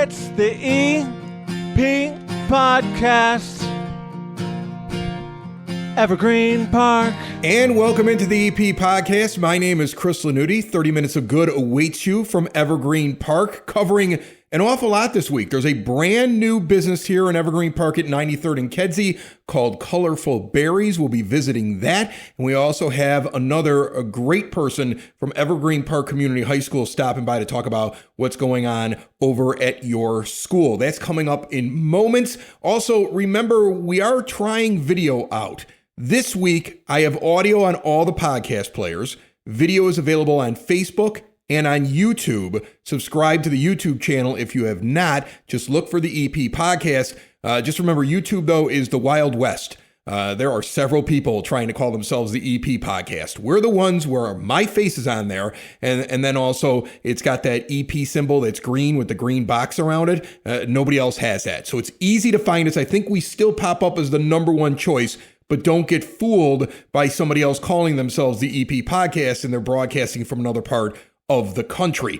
It's the EP Podcast. Evergreen Park. And welcome into the EP Podcast. My name is Chris Lanuti. 30 minutes of good awaits you from Evergreen Park, covering an awful lot this week. There's a brand new business here in Evergreen Park at 93rd and Kedzie called Colorful Berries. We'll be visiting that. And we also have a great person from Evergreen Park Community High School stopping by to talk about what's going on over at your school. That's coming up in moments. Also, remember, we are trying video out. This week, I have audio on all the podcast players. Video is available on Facebook and on YouTube. Subscribe to the YouTube channel if you have not. Just look for the EP Podcast. Just remember, YouTube, though, is the Wild West. There are several people trying to call themselves the EP Podcast. We're the ones where my face is on there. And then also, it's got that EP symbol that's green with the green box around it. Nobody else has that. So it's easy to find us. I think we still pop up as the number one choice. But don't get fooled by somebody else calling themselves the EP Podcast and they're broadcasting from another part of the country.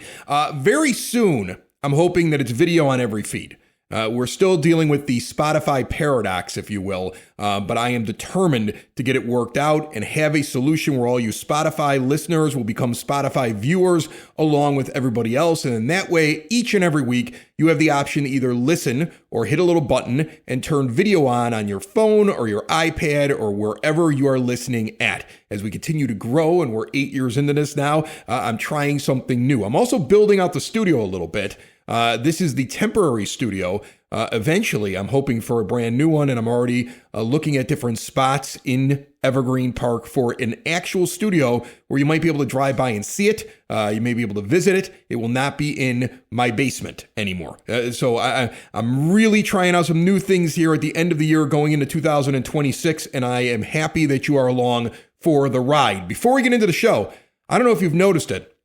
Very soon, I'm hoping that it's video on every feed. We're still dealing with the Spotify paradox, if you will, but I am determined to get it worked out and have a solution where all you Spotify listeners will become Spotify viewers along with everybody else. And in that way, each and every week, you have the option to either listen or hit a little button and turn video on your phone or your iPad or wherever you are listening at. As we continue to grow, and we're 8 years into this now, I'm trying something new. I'm also building out the studio a little bit. This is the temporary studio. Eventually, I'm hoping for a brand new one, and I'm already looking at different spots in Evergreen Park for an actual studio where you might be able to drive by and see it. You may be able to visit it. It will not be in my basement anymore. So I'm really trying out some new things here at the end of the year going into 2026, and I am happy that you are along for the ride. Before we get into the show, I don't know if you've noticed it,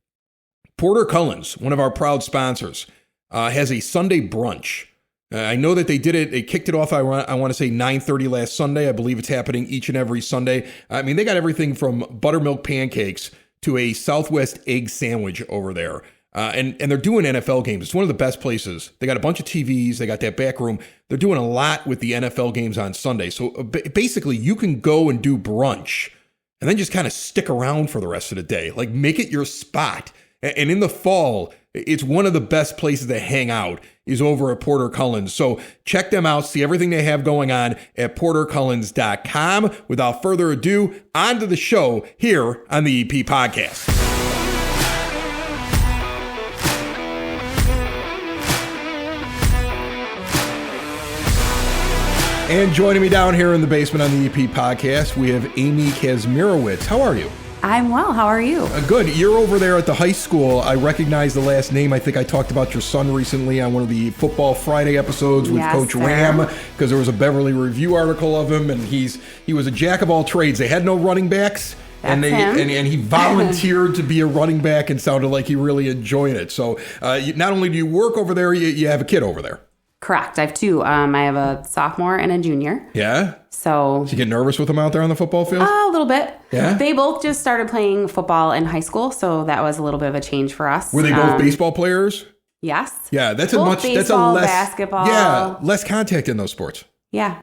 Porter Cullen's, one of our proud sponsors, has a Sunday brunch. I know that they did it. They kicked it off, I want to say 9:30 last Sunday. I believe it's happening each and every Sunday. I mean, they got everything from buttermilk pancakes to a Southwest egg sandwich over there. And they're doing NFL games. It's one of the best places. They got a bunch of TVs. They got that back room. They're doing a lot with the NFL games on Sunday. So basically, you can go and do brunch and then just kind of stick around for the rest of the day. Like, make it your spot. And in the fall, it's one of the best places to hang out is over at Porter Cullen's. So check them out, see everything they have going on at portercullens.com. Without further ado, on to the show here on the EP Podcast. And joining me down here in the basement on the EP Podcast, we have Amy Kazmierowicz. How are you? I'm well. How are you? Good. You're over there at the high school. I recognize the last name. I think I talked about your son recently on one of the Football Friday episodes with Coach Ram, because there was a Beverly Review article of him, and he was a jack of all trades. They had no running backs. And he volunteered to be a running back and sounded like he really enjoyed it. So not only do you work over there, you have a kid over there. Correct. I have two. I have a sophomore and a junior. Yeah? So you get nervous with them out there on the football field? A little bit. Yeah? They both just started playing football in high school, so that was a little bit of a change for us. Were they both baseball players? Yes. Yeah, that's both baseball, basketball. Yeah, less contact in those sports. Yeah.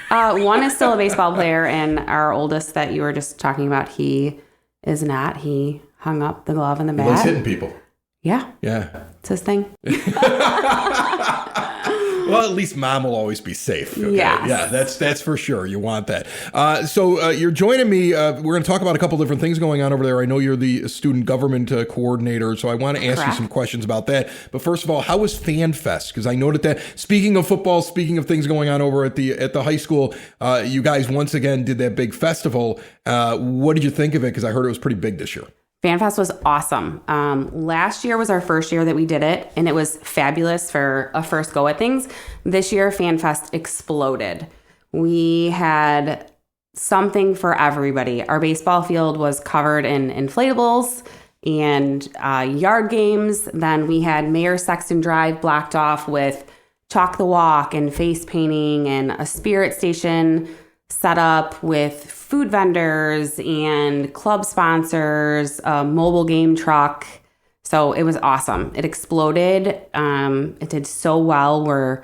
One is still a baseball player, and our oldest that you were just talking about, he is not. He hung up the glove and the bat. He likes hitting people. Yeah. Yeah. It's his thing. Well, at least mom will always be safe. Okay? Yes. Yeah, that's for sure. You want that. So you're joining me. We're going to talk about a couple different things going on over there. I know you're the student government coordinator, so I want to ask you some questions about that. But first of all, how was Fan Fest? Because I noted that, speaking of football, speaking of things going on over at the high school, you guys once again did that big festival. What did you think of it? Because I heard it was pretty big this year. FanFest was awesome. Last year was our first year that we did it, and it was fabulous for a first go at things. This year, FanFest exploded. We had something for everybody. Our baseball field was covered in inflatables and yard games. Then we had Mayor Sexton Drive blocked off with Chalk the Walk and face painting and a spirit station set up with food vendors and club sponsors, a mobile game truck, So it was awesome. It exploded. It did so well. We're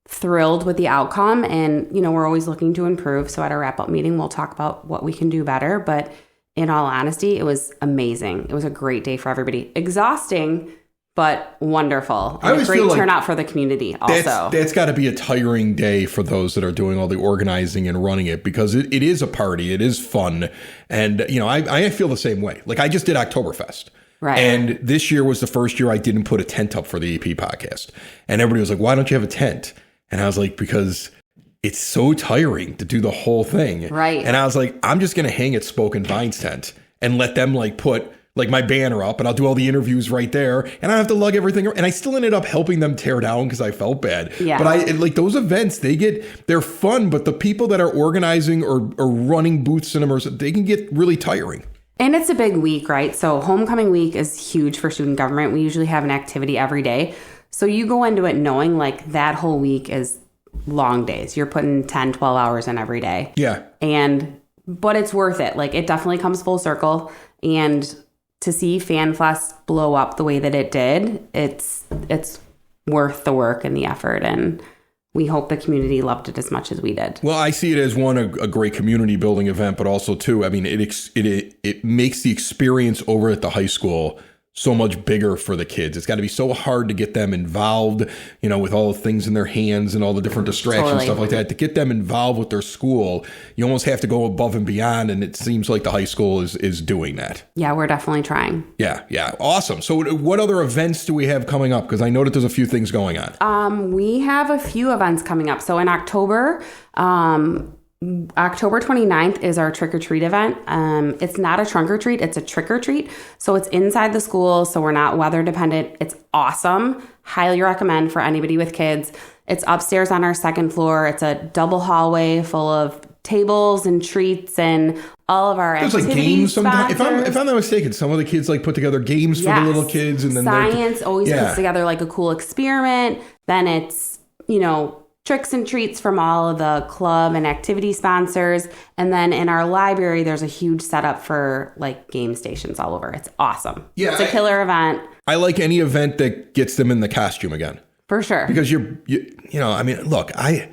thrilled with the outcome, and we're always looking to improve. So at our wrap-up meeting, we'll talk about what we can do better. But in all honesty, it was amazing. It was a great day for everybody. Exhausting, but wonderful. And a great turnout for the community also. That's got to be a tiring day for those that are doing all the organizing and running it, because it is a party. It is fun. And, I feel the same way. Like, I just did Oktoberfest. Right. And this year was the first year I didn't put a tent up for the EP podcast. And everybody was like, why don't you have a tent? And I was like, because it's so tiring to do the whole thing. Right. And I was like, I'm just going to hang at Spoke and Vine's tent and let them put my banner up, and I'll do all the interviews right there, and I don't have to lug everything. And I still ended up helping them tear down because I felt bad. Yeah. But those events, they're fun, but the people that are organizing or running booths and immersive, they can get really tiring. And it's a big week, right? So homecoming week is huge for student government. We usually have an activity every day. So you go into it knowing that whole week is long days. You're putting 10, 12 hours in every day. Yeah. But it's worth it. It definitely comes full circle. And to see FanFest blow up the way that it did, it's worth the work and the effort. And we hope the community loved it as much as we did. Well, I see it as a great community building event, but also too, I mean, it makes the experience over at the high school so much bigger for the kids. It's got to be so hard to get them involved, with all the things in their hands and all the different distractions, stuff like that. To get them involved with their school, you almost have to go above and beyond. And it seems like the high school is doing that. Yeah, we're definitely trying. Yeah. Awesome. So what other events do we have coming up? Because I know that there's a few things going on. We have a few events coming up. So in October, October 29th is our trick-or-treat event. It's not a trunk-or-treat, it's a trick-or-treat. So it's inside the school, so we're not weather dependent. It's awesome. Highly recommend for anybody with kids. It's upstairs on our second floor. It's a double hallway full of tables and treats and all of our activities. There's games sometimes. If I'm not mistaken, some of the kids put together games for the little kids, and then science always puts together a cool experiment. Then it's tricks and treats from all of the club and activity sponsors. And then in our library, there's a huge setup for game stations all over. It's awesome. Yeah, it's a killer event. I like any event that gets them in the costume again. For sure. Because look, I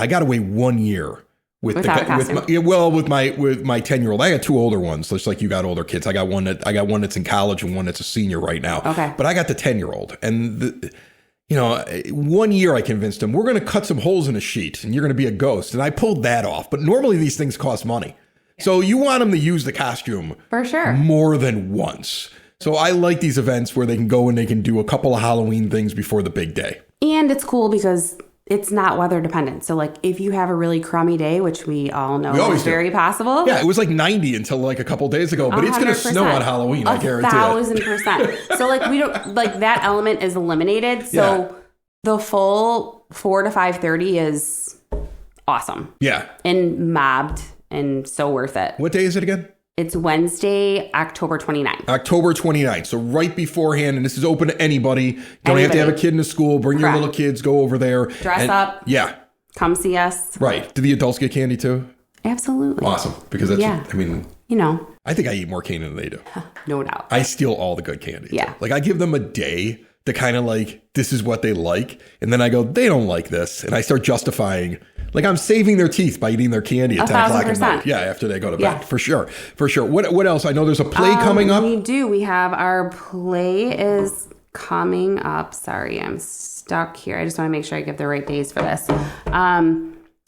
got away 1 year with my 10-year-old. I got two older ones, just like you got older kids. I got one that's in college and one that's a senior right now. Okay. But I got the 10-year-old, and 1 year I convinced him, we're going to cut some holes in a sheet and you're going to be a ghost. And I pulled that off. But normally these things cost money. So you want them to use the costume for sure more than once. So I like these events where they can go and they can do a couple of Halloween things before the big day. And it's cool because it's not weather dependent. So if you have a really crummy day, which we all know is very possible. Yeah, it was 90 until a couple days ago, but 100%. It's going to snow on Halloween, I guarantee it. 1,000%. So we don't that element is eliminated. So the full 4 to 5:30 is awesome. Yeah. And mobbed and so worth it. What day is it again? It's Wednesday, October 29th. October 29th. So right beforehand, and this is open to anybody. Don't have to have a kid in the school. Bring your little kids. Go over there. Dress up. Yeah. Come see us. Right. Do the adults get candy too? Absolutely. Awesome. Because that's, I think I eat more candy than they do. No doubt. I steal all the good candy. Yeah. I give them a day to kind of this is what they like. And then I go, they don't like this. And I start justifying, I'm saving their teeth by eating their candy at 10 o'clock at night. Yeah, after they go to bed. Yeah. For sure. What else? I know there's a play coming up. We do. We have our play is coming up. Sorry, I'm stuck here. I just want to make sure I give the right days for this.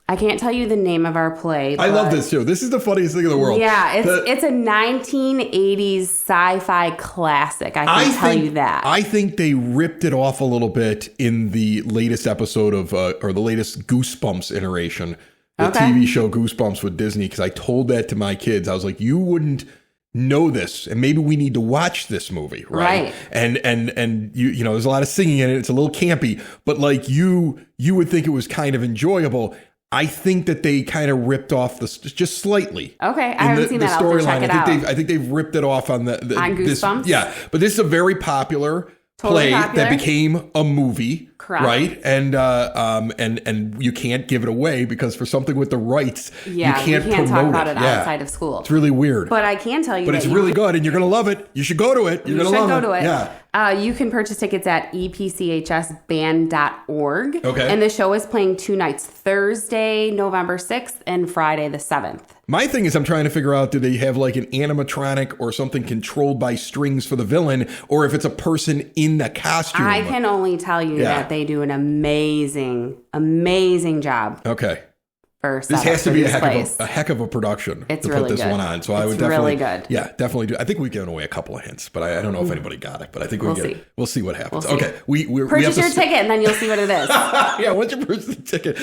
I can't tell you the name of our play. I love this too. This is the funniest thing in the world. Yeah, it's a 1980s sci-fi classic. I can tell you that. I think they ripped it off a little bit in the latest episode of, or the latest Goosebumps iteration, the TV show Goosebumps with Disney, because I told that to my kids. I was like, you wouldn't know this, and maybe we need to watch this movie, right? And you there's a lot of singing in it. It's a little campy, but you would think it was kind of enjoyable. I think that they kind of ripped off just slightly. Okay, I haven't seen that. I'll have to check it out. I think they've ripped it off on on Goosebumps. Yeah, but this is a very popular Totally play popular. that became a movie. Correct. Right? And you can't give it away because for something with the rights, you can't we can't promote talk about it Yeah. outside of school. It's really weird. But I can tell you But that it's really good and you're going to love it. You should go to it. You're going to love it. to it. Yeah. You can purchase tickets at epchsband.org. Okay. And the show is playing 2 nights, Thursday, November 6th and Friday the 7th. My thing is I'm trying to figure out, do they have like an animatronic or something controlled by strings for the villain, or if it's a person in the costume? I can only tell you that they do an amazing job. Okay. For This has to be a place. heck of a production It's to really put this good. one on. So I would It's definitely, really good. Yeah, definitely do. I think we've given away a couple of hints, but I don't know if anybody got it. But I think we'll see. We'll see what happens. We'll see. Okay, we have Purchase to your ticket and then you'll see what it is. Yeah, once you purchase the ticket,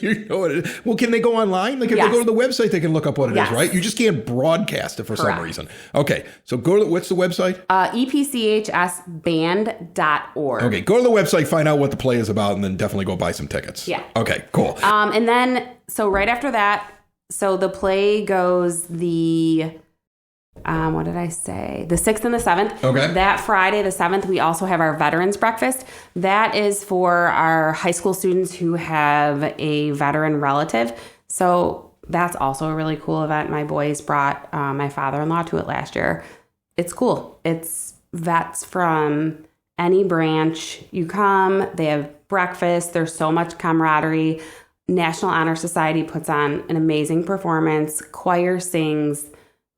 you know what it is. Well, can they go online? Like if Yes. they go to the website, they can look up what it Yes. is, right? You just can't broadcast it for Correct. some reason. Okay, so go to what's the website? EPCHSband.org. Okay, go to the website, find out what the play is about, and then definitely go buy some tickets. Yeah. Okay, cool. And then, so right after that, so the play goes the, what did I say? The 6th and the 7th. Okay. That Friday, the 7th, we also have our Veterans Breakfast. That is for our high school students who have a veteran relative. So that's also a really cool event. My boys brought my father-in-law to it last year. It's cool. It's vets from any branch. You come, they have breakfast. There's so much camaraderie. National Honor Society puts on an amazing performance. Choir sings.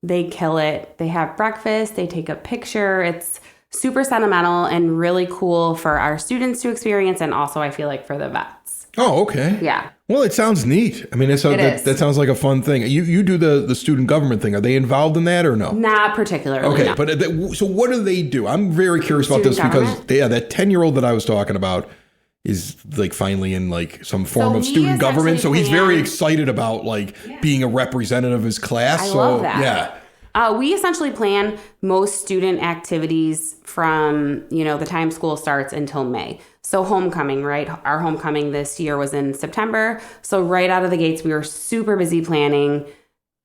They kill it. They have breakfast. They take a picture. It's super sentimental and really cool for our students to experience, and also I feel like for the vets. Oh, okay. Yeah. Well, it sounds neat. I mean, is. that sounds like a fun thing. You do the student government thing. Are they involved in that or no? Not particularly. Okay, no. but so what do they do? I'm very curious about this Student because government? that 10-year-old that I was talking about is like finally in like some form So of we student government. So he's very plan- excited about like being a representative of his class. I so love that. yeah. We essentially plan most student activities from, the time school starts until May. So homecoming, right? Our homecoming this year was in September. So right out of the gates, we were super busy planning.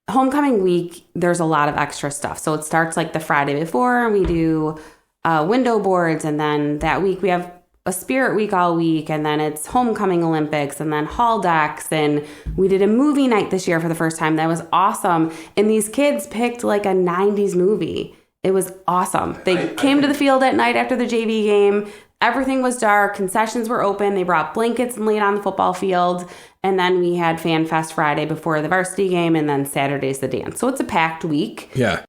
Homecoming week, there's a lot of extra stuff. So it starts like the Friday before, and we do window boards. And then that week we have a spirit week all week, and then it's homecoming Olympics, and then hall decks, and we did a movie night this year for the first time. That was awesome. And these kids picked like a 90s movie. It was awesome. They came to the field at night after the JV game. Everything was dark. Concessions were open. They brought blankets and laid on the football field. And then we had Fan Fest Friday before the varsity game, and then Saturday's the dance. So it's a packed week. Yeah.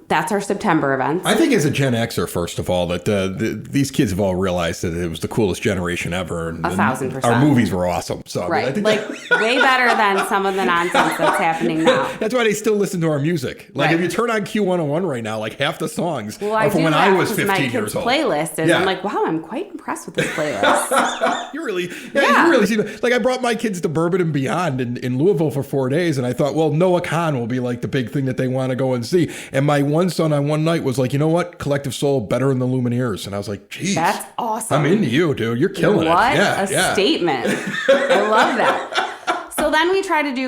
That's our September events. I think as a Gen Xer, first of all, that these kids have all realized that it was the coolest generation ever. And 1,000%. Our movies were awesome. So Right. I think Like way better than some of the nonsense that's happening now. that's why they still listen to our music. Like Right. if you turn on Q101 right now, like half the songs Well, are from when I was 15 my years kids' old. playlist is. Yeah. I'm like, wow, I'm quite impressed with this playlist. You really see that. Like I brought my kids to Bourbon and Beyond in Louisville for 4 days, and I thought, well, Noah Kahn will be like the big thing that they want to go and see. And my one son on one night was like, you know what, Collective Soul better than the Lumineers, and I was like, geez, That's awesome. I'm into you, dude. You're killing What it. Yeah, a statement. I love that. So then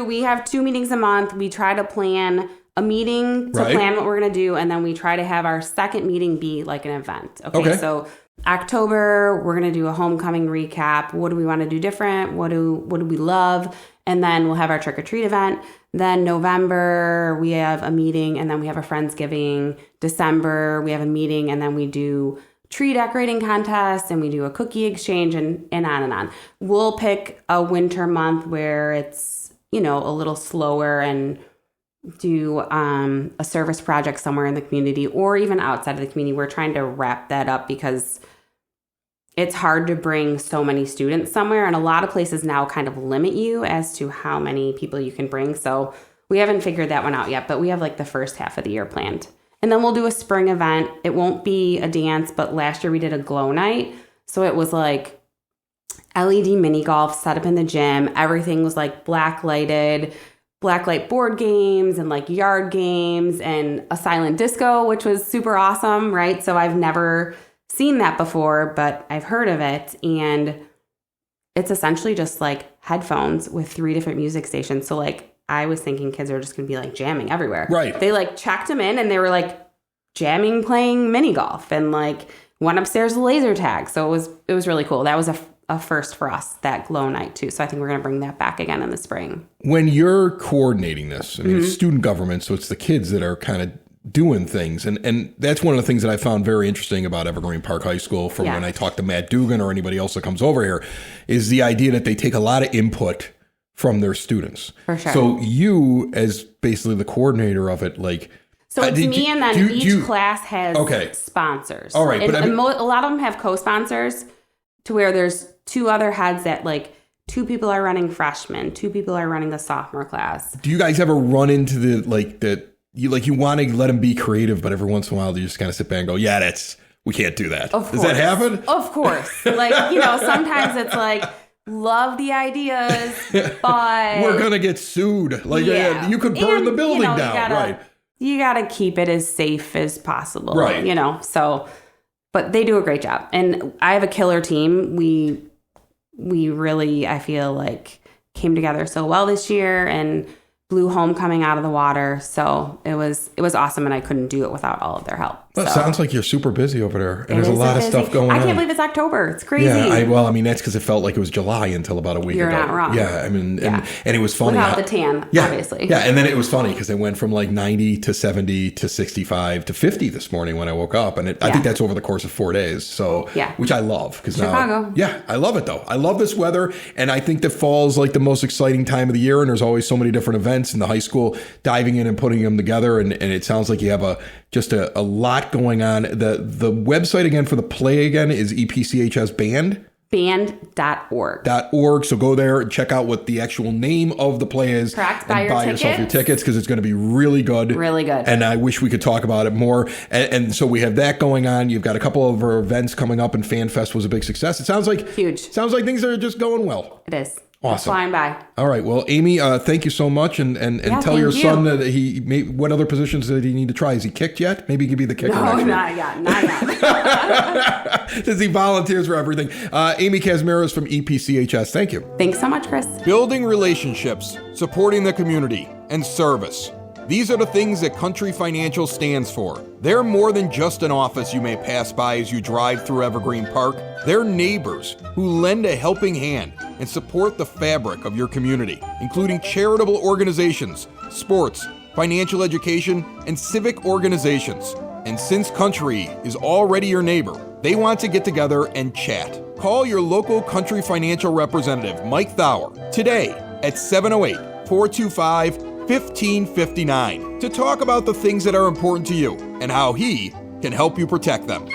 we have 2 meetings a month. We try to plan a meeting to Right. plan what we're going to do. And then we try to have our second meeting be like an event. Okay. So October, we're going to do a homecoming recap. What do we want to do different? What do we love? And then we'll have our trick or treat event. Then November, we have a meeting, and then we have a Friendsgiving. December, we have a meeting, and then we do tree decorating contest, and we do a cookie exchange, and on and on. We'll pick a winter month where it's, a little slower, and do a service project somewhere in the community or even outside of the community. We're trying to wrap that up because it's hard to bring so many students somewhere, and a lot of places now kind of limit you as to how many people you can bring. So we haven't figured that one out yet, but we have like the first half of the year planned. And then we'll do a spring event. It won't be a dance, but last year we did a glow night. So it was like LED mini golf set up in the gym. Everything was like black light board games and like yard games and a silent disco, which was super awesome, right? So I've never seen that before, but I've heard of it. And it's essentially just like headphones with 3 different music stations. So like I was thinking kids are just going to be like jamming everywhere. Right. They like checked them in and they were like jamming, playing mini golf. And like went upstairs to laser tag. So it was really cool. That was a first for us, that glow night too. So I think we're going to bring that back again in the spring. When you're coordinating this, I mean, it's student government, so it's the kids that are kind of doing things. And that's one of the things that I found very interesting about Evergreen Park High School from when I talk to Matt Dugan or anybody else that comes over here, is the idea that they take a lot of input from their students. For sure. So you, as basically the coordinator of it, like... So it's me, and then each class has sponsors. All right. And a lot of them have co-sponsors to where there's two other heads that, like, 2 people are running freshmen, 2 people are running the sophomore class. Do you guys ever run into you want to let them be creative, but every once in a while you just kind of sit back and go, we can't do that. Of course. Does that happen? Of course. Like, sometimes it's like, love the ideas, but... We're going to get sued. Like, you could burn the building down. Right. You got to keep it as safe as possible. Right. So, but they do a great job. And I have a killer team. We really, I feel like, came together so well this year and blew homecoming out of the water. So it was awesome, and I couldn't do it without all of their help. Well, it sounds like you're super busy over there, and there's a lot of stuff going on. I can't believe it's October. It's crazy. Yeah, that's because it felt like it was July until about a week ago. You're not wrong. Yeah, and it was funny. Without the tan, obviously. Yeah, and then it was funny because it went from like 90 to 70 to 65 to 50 this morning when I woke up, and I think that's over the course of 4 days. So, which I love because Chicago. I love it though. I love this weather, and I think that fall's like the most exciting time of the year, and there's always so many different events in the high school diving in and putting them together, and it sounds like you have just a lot going on. The website again for the play again is EPCHS band.org. So go there and check out what the actual name of the play is. Correct. Buy yourself your tickets because it's going to be really good. Really good. And I wish we could talk about it more. And so we have that going on. You've got a couple of our events coming up, and FanFest was a big success. It sounds like huge. Sounds like things are just going well. It is. Awesome. It's flying by. All right. Well, Amy, thank you so much. And tell your son that what other positions did he need to try? Is he kicked yet? Maybe he could be the kicker. No, not yet. Does he volunteers for everything? Amy Kazmierowicz from EPCHS. Thank you. Thanks so much, Chris. Building relationships, supporting the community, and service. These are the things that Country Financial stands for. They're more than just an office you may pass by as you drive through Evergreen Park. They're neighbors who lend a helping hand and support the fabric of your community, including charitable organizations, sports, financial education, and civic organizations. And since Country is already your neighbor, they want to get together and chat. Call your local Country Financial representative, Mike Thauer, today at 708-425-1559 to talk about the things that are important to you and how he can help you protect them.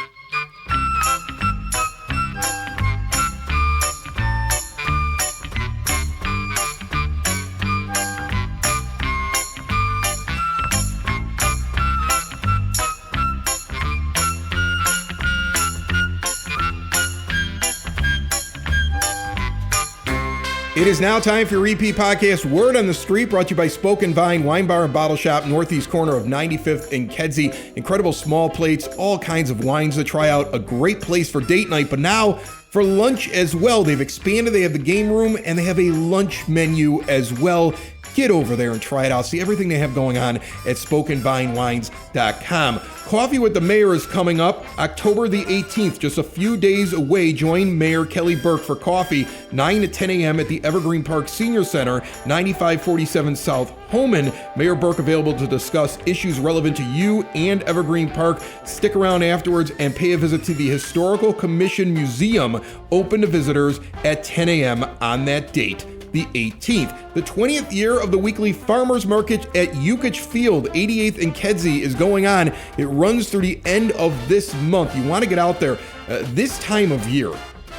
It is now time for your EP podcast, Word on the Street, brought to you by Spoken Vine Wine Bar and Bottle Shop, northeast corner of 95th and Kedzie. Incredible small plates, all kinds of wines to try out, a great place for date night, but now for lunch as well. They've expanded, they have the game room, and they have a lunch menu as well. Get over there and try it out. See everything they have going on at SpokenVineWines.com. Coffee with the Mayor is coming up October the 18th, just a few days away. Join Mayor Kelly Burke for coffee, 9 to 10 a.m. at the Evergreen Park Senior Center, 9547 South Homan. Mayor Burke available to discuss issues relevant to you and Evergreen Park. Stick around afterwards and pay a visit to the Historical Commission Museum, open to visitors at 10 a.m. on that date, the 18th. The 20th year of the weekly farmers market at EPCHS Field, 88th and Kedzie, is going on. It runs through the end of this month. You want to get out there this time of year.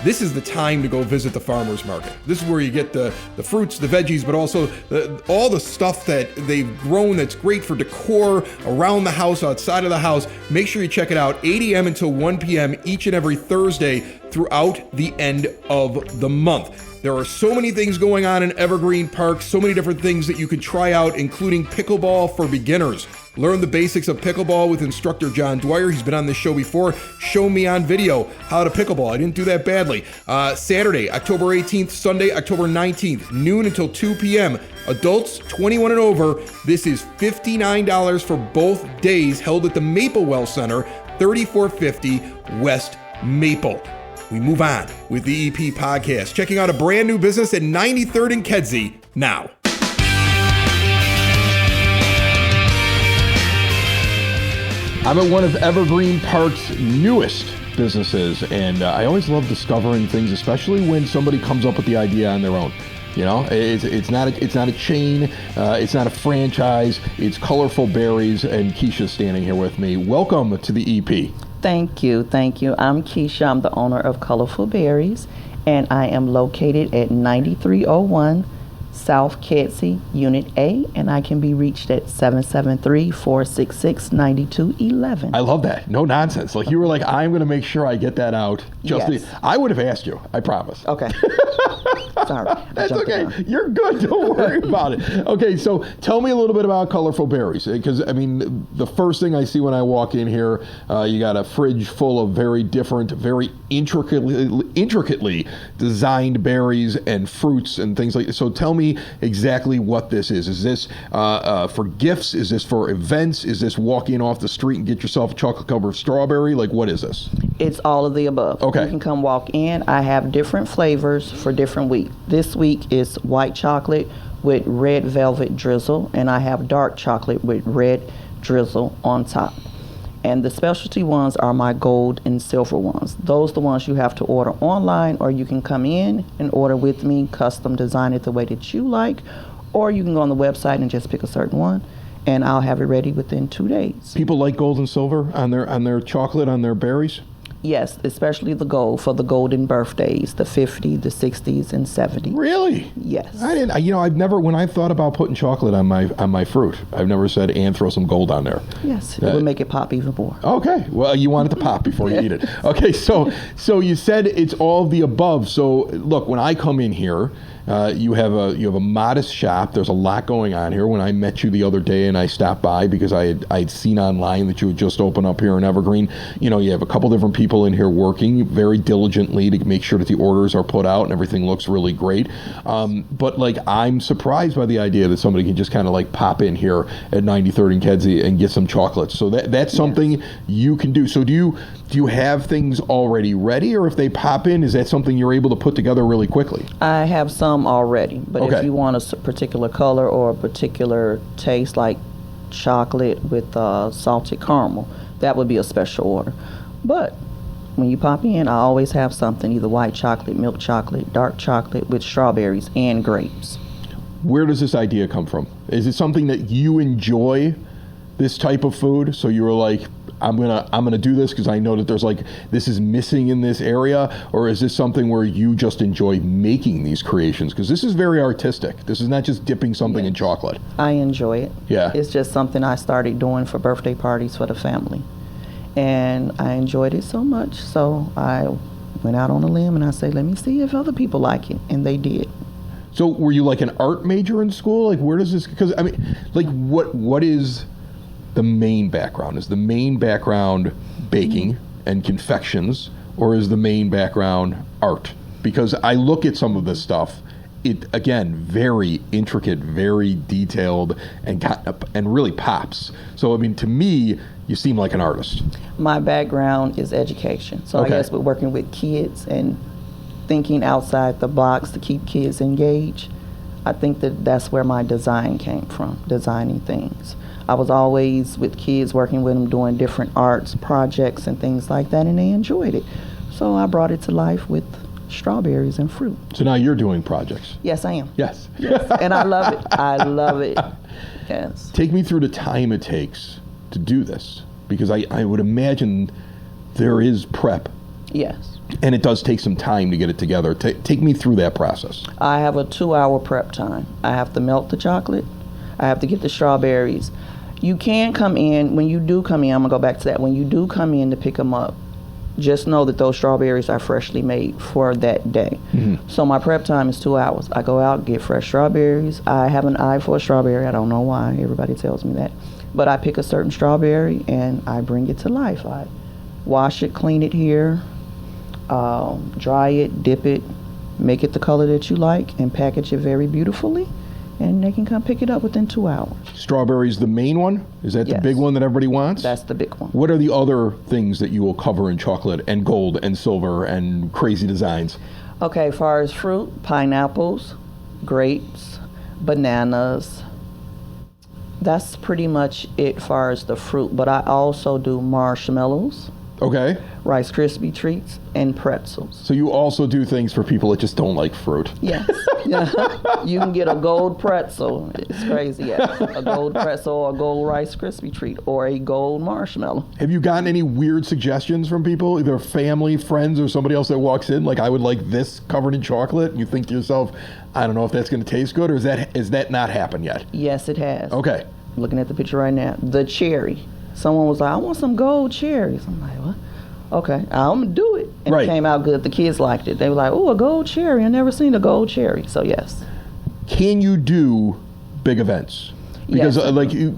This is the time to go visit the farmers market. This is where you get the fruits, the veggies, but also all the stuff that they've grown that's great for decor around the house, outside of the house. Make sure you check it out, 8 a.m. until 1 p.m. each and every Thursday throughout the end of the month. There are so many things going on in Evergreen Park, so many different things that you can try out, including pickleball for beginners. Learn the basics of pickleball with instructor John Dwyer. He's been on this show before. Show me on video how to pickleball. I didn't do that badly. Saturday, October 18th, Sunday, October 19th, noon until 2 p.m. Adults 21 and over. This is $59 for both days, held at the Maplewell Center, 3450 West Maple. We move on with the EP podcast, checking out a brand new business at 93rd and Kedzie now. I'm at one of Evergreen Park's newest businesses, and I always love discovering things, especially when somebody comes up with the idea on their own. You know, it's not a chain, it's not a franchise. It's Colorful Berries, and Keisha's standing here with me. Welcome to the EP. Thank you. I'm Keisha. I'm the owner of Colorful Berries, and I am located at 9301 South Kedzie, Unit A, and I can be reached at 773-466-9211. I love that. No nonsense. Like, you were like, I'm going to make sure I get that out. Yes. I would have asked you. I promise. Okay. Sorry. That's okay. You're good. Don't worry about it. Okay, so tell me a little bit about Colorful Berries, because, I mean, the first thing I see when I walk in here, you got a fridge full of very different, very intricately designed berries and fruits and things like that. So tell me exactly what this is. Is this for gifts? Is this for events? Is this walking off the street and get yourself a chocolate covered strawberry? Like, what is this? It's all of the above. Okay. You can come walk in. I have different flavors for different weeks. This week is white chocolate with red velvet drizzle, and I have dark chocolate with red drizzle on top. And the specialty ones are my gold and silver ones. Those are the ones you have to order online, or you can come in and order with me, custom design it the way that you like, or you can go on the website and just pick a certain one, and I'll have it ready within 2 days. People like gold and silver on their chocolate, on their berries? Yes, especially the gold for the golden birthdays, the 50, the 60s, and 70s. Really? Yes. I didn't. You know, I've never. When I've thought about putting chocolate on my fruit, I've never said, "And throw some gold on there." Yes, it would make it pop even more. Okay. Well, you want it to pop before you eat it. Okay. So you said it's all of the above. So look, when I come in here, you have a modest shop. There's a lot going on here. When I met you the other day and I stopped by because I'd seen online that you had just opened up here in Evergreen, you know, you have a couple different people in here working very diligently to make sure that the orders are put out and everything looks really great. But like, I'm surprised by the idea that somebody can just kind of like pop in here at 93rd and Kedzie and get some chocolates. So that's something you can do. So do you have things already ready, or if they pop in, is that something you're able to put together really quickly? I have some already, but Okay. if you want a particular color or a particular taste, like chocolate with salted caramel, that would be a special order. But when you pop in, I always have something, either white chocolate, milk chocolate, dark chocolate with strawberries and grapes. Where does this idea come from? Is it something that you enjoy, this type of food? So you were like, I'm gonna do this because I know that there's like, this is missing in this area? Or is this something where you just enjoy making these creations? Because this is very artistic. This is not just dipping something in chocolate. I enjoy it. Yeah. It's just something I started doing for birthday parties for the family. And I enjoyed it so much, so I went out on a limb and I said, let me see if other people like it. And they did. So were you like an art major in school? Like, where does this, because I mean, like, what is the main background? Is the main background baking and confections, or is the main background art? Because I look at some of this stuff, it, again, very intricate, very detailed, and really pops. So, I mean, to me, you seem like an artist. My background is education. So Okay. I guess we're working with kids and thinking outside the box to keep kids engaged. I think that's where my design came from, designing things. I was always with kids, working with them, doing different arts projects and things like that, and they enjoyed it. So I brought it to life with strawberries and fruit. So now you're doing projects. Yes, I am. Yes. And I love it. I love it. Yes. Take me through the time it takes to do this, because I would imagine there is prep, Yes. and it does take some time to get it together. Take me through that process. I have a 2-hour prep time. I have to melt the chocolate. I have to get the strawberries. You can come in, when you do come in, I'm going to go back to that. When you do come in to pick them up, just know that those strawberries are freshly made for that day. Mm-hmm. So my prep time is 2 hours. I go out, get fresh strawberries. I have an eye for a strawberry. I don't know why. Everybody tells me that. But I pick a certain strawberry and I bring it to life. I wash it, clean it here, dry it, dip it, make it the color that you like, and package it very beautifully. and they can come pick it up within 2 hours. Strawberries, the main one? Is that the Yes. big one that everybody wants? That's the big one. What are the other things that you will cover in chocolate and gold and silver and crazy designs? Okay, as far as fruit, pineapples, grapes, bananas. That's pretty much it as far as the fruit. But I also do marshmallows, Okay. Rice Krispie treats, and pretzels. So you also do things for people that just don't like fruit. Yes. Yeah. You can get a gold pretzel. It's crazy. Yes. A gold pretzel or a gold Rice Krispie treat or a gold marshmallow. Have you gotten any weird suggestions from people, either family, friends, or somebody else that walks in? Like, I would like this covered in chocolate. And you think to yourself, I don't know if that's going to taste good, or is that not happened yet? Yes, it has. Okay. Looking at the picture right now. The cherry. Someone was like, I want some gold cherries. I'm like, what? Okay, I'm going to do it. And Right. It came out good. The kids liked it. They were like, oh, a gold cherry. I never seen a gold cherry. So, yes. Can you do big events? Because Yes.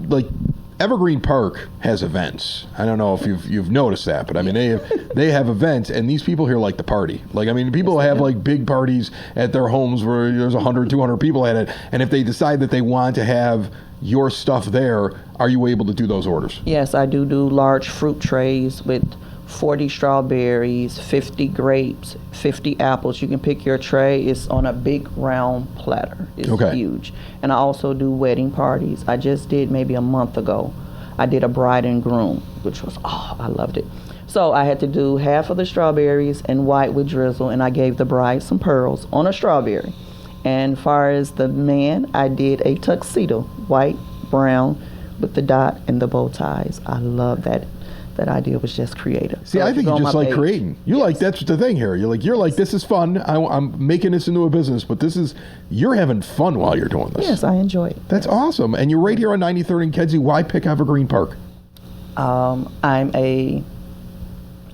like Evergreen Park has events. I don't know if you've noticed that, but I mean they have events, and these people here like to party. Like, I mean, people have like big parties at their homes where there's 100, 200 people at it, and if they decide that they want to have your stuff there, are you able to do those orders? Yes, I do large fruit trays with 40 strawberries, 50 grapes, 50 apples. You can pick your tray. It's on a big round platter. It's Okay. huge. And I also do wedding parties. I just did maybe a month ago. I did a bride and groom, which was, I loved it. So I had to do half of the strawberries and white with drizzle, and I gave the bride some pearls on a strawberry. And far as the man, I did a tuxedo, white, brown, with the dot and the bow ties. I love that. That idea was just creative. See, So I if think go you on just my like page- creating. You like, that's the thing here. You're like, this is fun. I'm making this into a business, but you're having fun while you're doing this. Yes, I enjoy it. That's awesome. And you're right here on 93rd and Kedzie. Why pick Evergreen Park?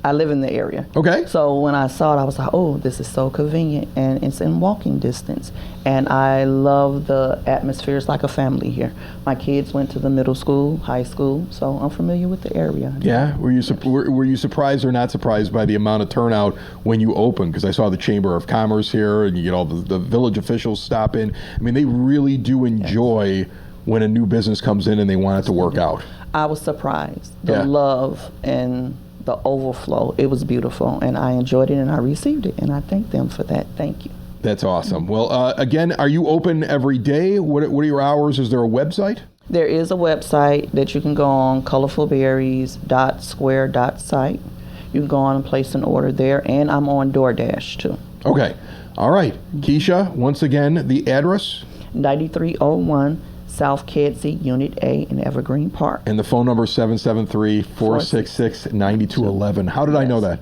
I live in the area. Okay. So when I saw it, I was like, oh, this is so convenient, and it's in walking distance. And I love the atmosphere. It's like a family here. My kids went to the middle school, high school, so I'm familiar with the area. Yeah. Were you surprised or not surprised by the amount of turnout when you opened? Because I saw the Chamber of Commerce here, and you get all the village officials stop in. I mean, they really do enjoy when a new business comes in and they want it to work out. I was surprised. The Yeah. love and the overflow. It was beautiful, and I enjoyed it, and I received it, and I thank them for that. Thank you. That's awesome. Well, again, are you open every day? What are your hours? Is there a website? There is a website that you can go on, colorfulberries.square.site. You can go on and place an order there, and I'm on DoorDash too. Okay. All right. Keisha, once again, the address 9301 South Kedzie, Unit A in Evergreen Park. and the phone number 773-466-9211. How did I know that?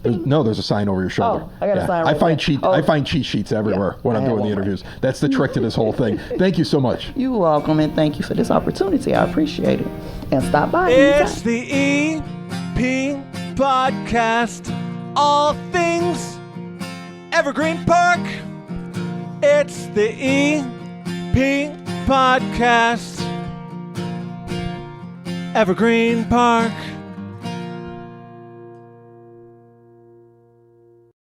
There's a sign over your shoulder. Oh, I got a sign right there. I find cheat sheets everywhere when I I'm have doing the one interviews. That's the trick to this whole thing. Thank you so much. You're welcome, and thank you for this opportunity. I appreciate it. And stop by It's anytime. the EP Podcast. All things Evergreen Park. It's the EP Podcast. Evergreen Park.